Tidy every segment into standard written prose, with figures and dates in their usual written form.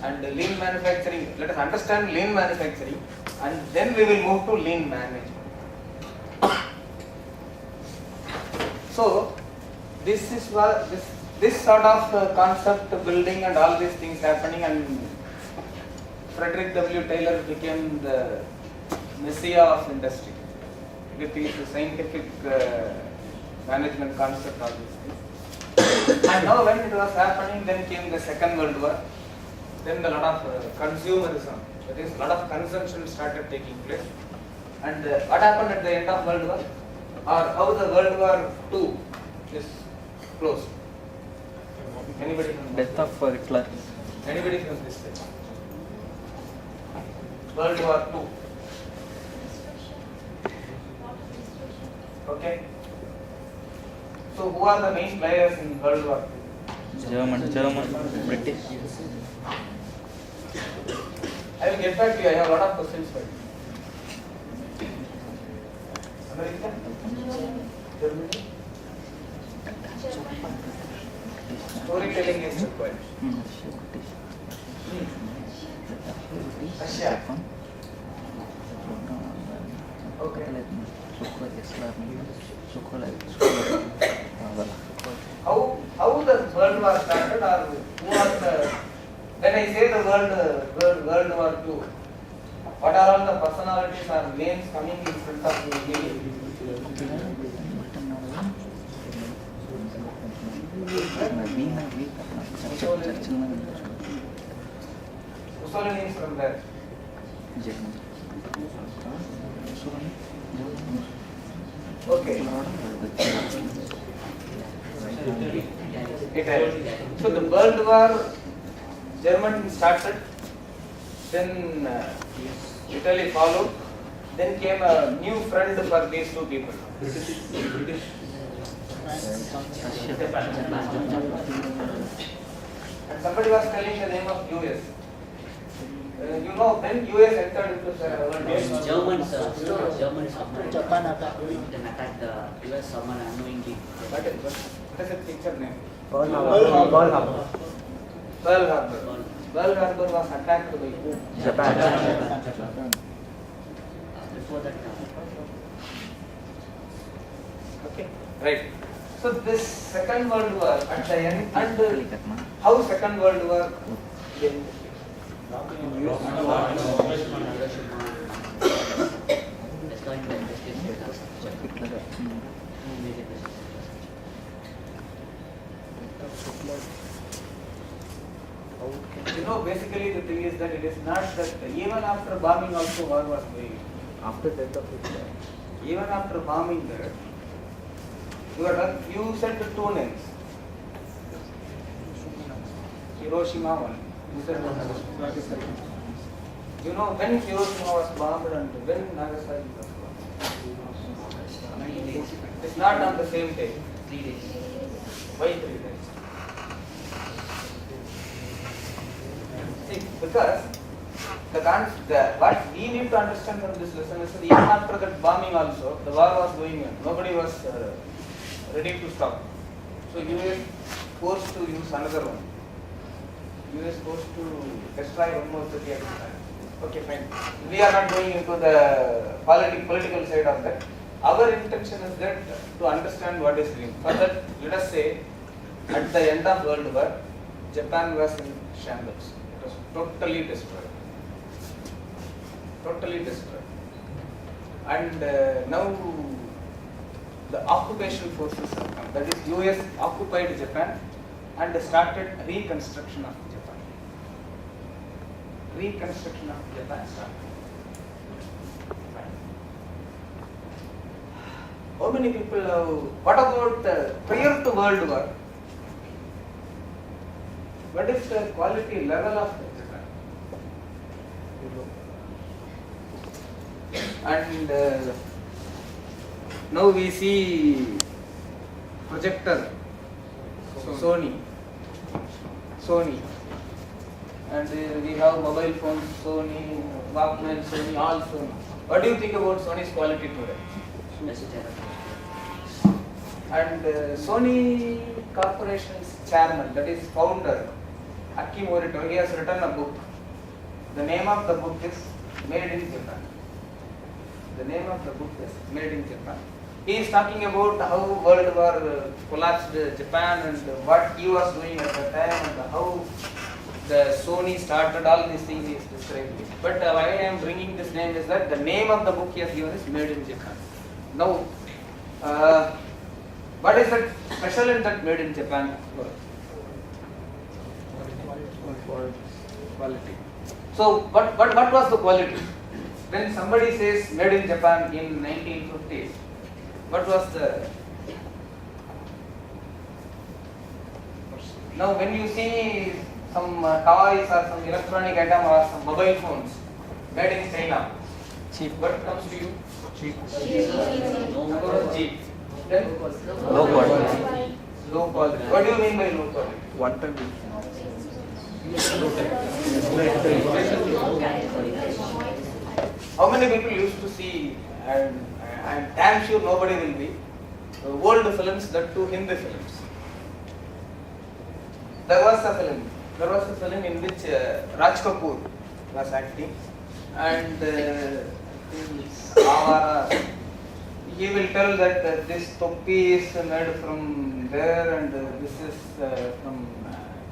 And lean manufacturing, let us understand lean manufacturing and then we will move to lean management. So this is what this sort of concept building and all these things happening, and Frederick W. Taylor became the messiah of industry with his scientific management concept, all these things. And now when it was happening, then came the Second World War. Then a lot of consumerism, that is, a lot of consumption started taking place. And what happened at the end of World War? Or how the World War II is closed? Anybody from Death of Hitler. Anybody from this side? World War II. Okay. So who are the main players in World War II? German, British. I will get back to you. I have a lot of questions for you. America? Germany? Storytelling is required. Russia? Okay. How the World War started, or who was the, when I say the World War II, what are all the personalities or names coming in front of you immediately? Mussolini is from there. Okay. Italy. So the World War, Germany started, then Italy followed, then came a new friend for these two people. British. And somebody was telling the name of US. You know, when US entered into the world. Germans after Japan attacked the US someone unknowingly. What is the picture name? Pearl Harbor. Pearl Harbor. Pearl Harbor was attacked by who? Japan. Before that, Okay, right. So this Second World War at the end, and how Second World War ended? You know, basically the thing is that it is not that even after bombing also war was going. After death of Hitler. Even after bombing there, you said the two names. Hiroshima one. You said Nagasaki. You know when Hiroshima was bombed and when Nagasaki was bombed? It's not on the same day. 3 days. Why 3 days? See, because what we need to understand from this lesson is that even after that bombing also, the war was going on. Nobody was ready to stop. So US forced to use another one. US forced to destroy one more city at a time. Okay, fine. We are not going into the political side of that. Our intention is that to understand what is doing. For that, let us say, at the end of World War, Japan was in shambles. It was totally destroyed. Totally destroyed. And now the occupation forces have come. That is, US occupied Japan and started reconstruction of Japan. Reconstruction of Japan started. How many people have, what about prior to World War? What is the quality level of Japan? And now we see projector, Sony, and we have mobile phones, Sony, Walkman, Sony, all Sony. What do you think about Sony's quality today? And Sony Corporation's chairman, that is founder, Aki Morito, he has written a book. The name of the book is Made in Japan. The name of the book is Made in Japan. He is talking about how World War collapsed Japan and what he was doing at the time and how the Sony started, all these things he is describing. But why I am bringing this name is that the name of the book he has given is Made in Japan. Now, what is that special in that Made in Japan? Quality. So, what was the quality? When somebody says Made in Japan in 1950s, what was the... Now, when you see some toys or some electronic item or some mobile phones made in China, Cheap. what comes to you? Cheap. Cheap. Then Low quality. low quality. What do you mean by low quality? One time. How many people used to see, and I'm damn sure nobody will be, old films, that too Hindi films. There was a film in which Raj Kapoor was acting, and in Avara, he will tell that this topi is made from there and this is from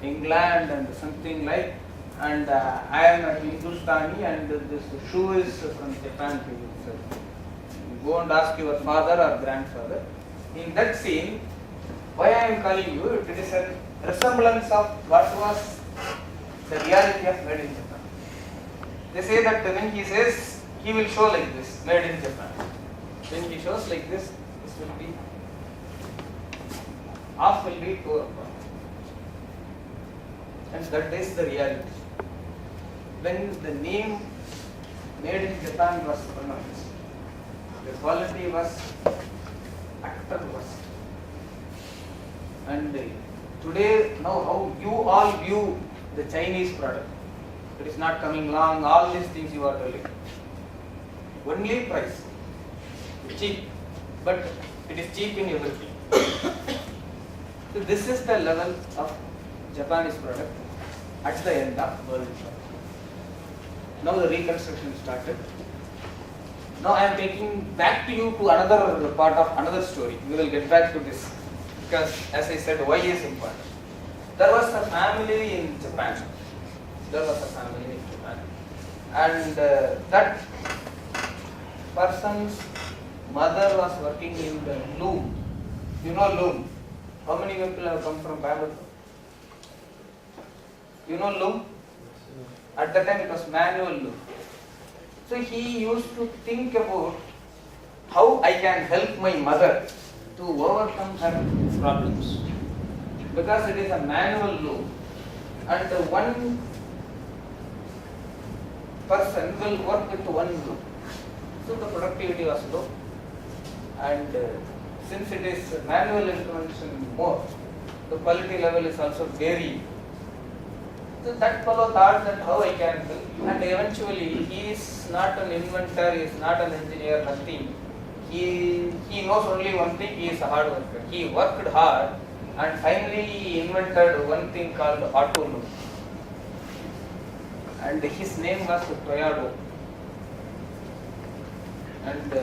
England and something like, and I am a Hindustani and this shoe is from Japan. He will say. Go and ask your father or grandfather. In that scene, why I am calling you, it is a resemblance of what was the reality of Made in Japan. They say that when he says, he will show like this, Made in Japan. When he shows like this will be, half will be tore apart. And that is the reality. When the name Made in Japan was pronounced, the quality was actor was. And today, now how you all view the Chinese product, it is not coming along, all these things you are telling. Only price, cheap, but it is cheap in everything. So this is the level of Japanese product at the end of World War. Now the reconstruction started. Now I am taking back to you to another part of another story. We will get back to this because, as I said, why is important. There was a family in Japan. And that person's mother was working in the loom. You know loom? How many people have come from Bangalore? You know loom? At that time it was manual loom. So he used to think about how I can help my mother to overcome her problems. Because it is a manual loom and one person will work with one loom. So the productivity was low, and since it is manual intervention more, the quality level is also very. So that fellow thought that how I can help, and eventually he is not an inventor, he is not an engineer, nothing. He knows only one thing, he is a hard worker. He worked hard and finally he invented one thing called auto loom. And his name was Toyado. And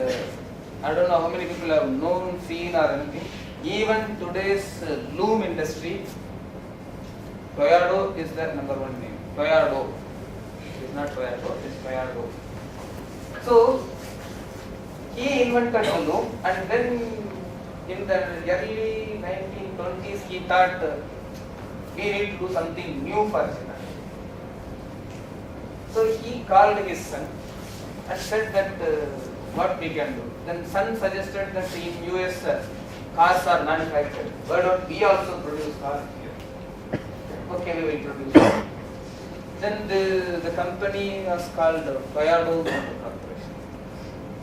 I don't know how many people have known, seen or anything. Even today's loom industry, Toyado is their number one name. Toyado. It is not Toyado, it is Toyado. So, he invented a loom and then in the early 1920s he thought we need to do something new for China. So he called his son and said that what we can do. Then son suggested that in US cars are manufactured. Why don't we also produce cars here? Okay, we will produce. Then the company was called Toyado Motor Corporation.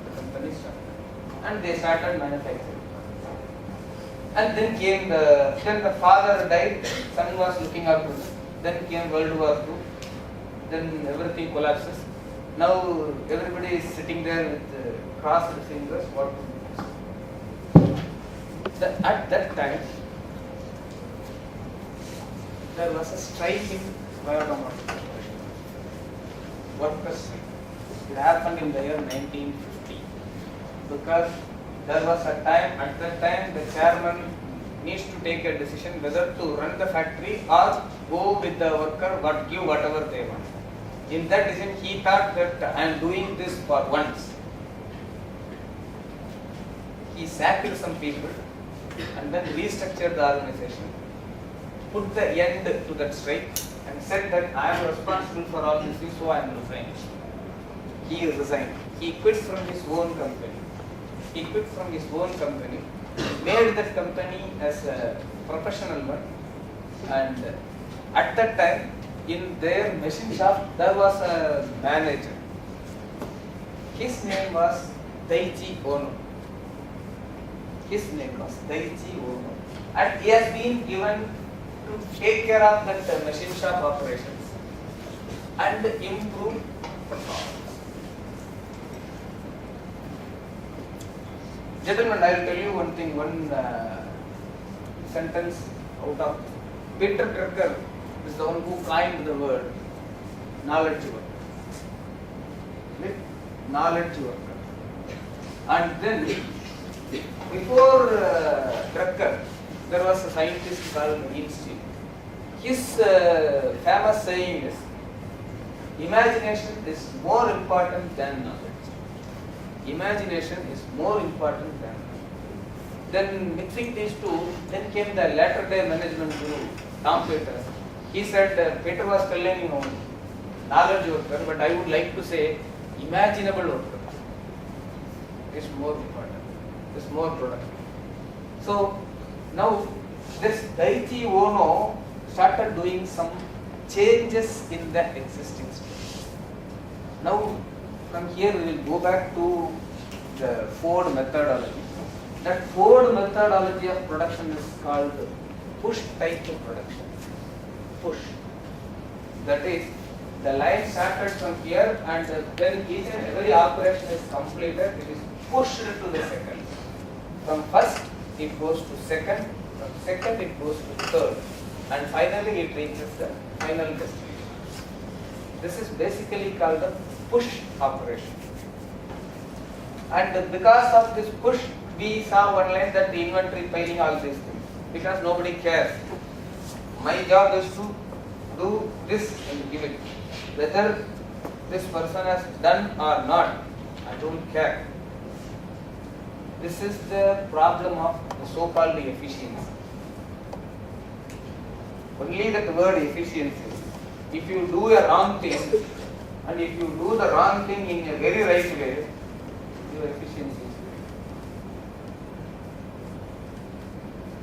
The company started. And they started manufacturing. And then came the father died, son was looking after them. Then came World War II. Then everything collapses. Now everybody is sitting there with crossed fingers. What to do? At that time, there was a strike in Toyota Motors workers' strike. It happened in the year 1950 because there was a time, at that time the chairman needs to take a decision whether to run the factory or go with the worker, give whatever they want. In that decision he thought that I am doing this for once. He sacked some people and then restructured the organization, put the end to that strike and said that I am responsible for all this, so I am resigning. He resigned. He quit from his own company. Made that company as a professional one, and at that time in their machine shop there was a manager. His name was Daiichi Ono. And he has been given to take care of that machine shop operations and improve performance. Gentlemen, I will tell you one thing, one sentence out of Peter Drucker is the one who coined the word knowledge worker. Knowledge worker. And then before Drucker, there was a scientist called Einstein. His famous saying is, imagination is more important than knowledge. Imagination is more important than knowledge. Then mixing these two, then came the latter day management guru, Tom Peters. He said, Peter was telling knowledge worker, but I would like to say imaginable worker is more important, is more productive. So now this Daiichi Ono started doing some changes in the existing state. Now from here we will go back to the Ford methodology. That Ford methodology of production is called push type of production. Push. That is, the line started from here and when each and every operation is completed, it is pushed to the second. From first it goes to second, from second it goes to third, and finally it reaches the final destination. This is basically called the push operation. And because of this push, we saw one line that the inventory piling, all these things, because nobody cares. My job is to do this and give it. Whether this person has done or not, I don't care. This is the problem of the so-called efficiency. Only that word efficiency. If you do a wrong thing, and if you do the wrong thing in a very right way, your efficiency is great.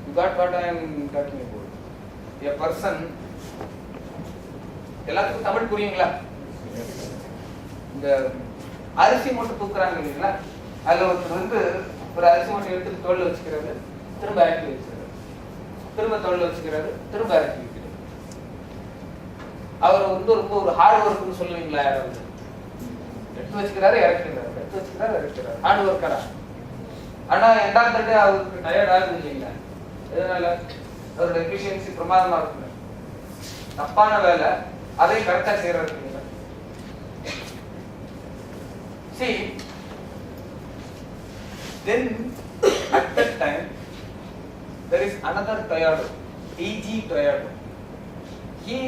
You got what I am talking about? A person, எல்லாத்துக்கும் தமிழ் புரியுங்களா? இந்த அரிசி மூட்டை தூக்குறாங்க இல்லைங்களா? அதுல ஒருத்தர் ஒரு அரிசி மூட்டை எடுத்து தோல்ல வச்சுக்கிறாரு, திரும்ப இறக்கி வச்சுக்கிறாரு, திரும்ப தோல்ல வச்சுக்கிறாரு, திரும்ப இறக்கி வைக்கிறாரு. அவர் ரொம்ப ஒரு ஹார்ட் ஒர்க்னு சொல்லுவீங்களா? யாராவது எடுத்து வச்சுக்கிறாரு, இறக்கிறாரு, எடுத்து வச்சுக்கிறாரு, இறக்கிறாரு, ஹார்ட் ஒர்க்கரா? ஆனா இரண்டாம் தடவை அவருக்கு டயர்ட் ஆகுது இல்லைங்களா? எதனால? அவரோட எஃபிஷியன்சி பிரமாதமா இருக்கு. தப்பான வேலை அதை கரெக்டா செய்யறது இல்லைங்களா? See, then at that time there is another Toyota, E.G. Toyota. He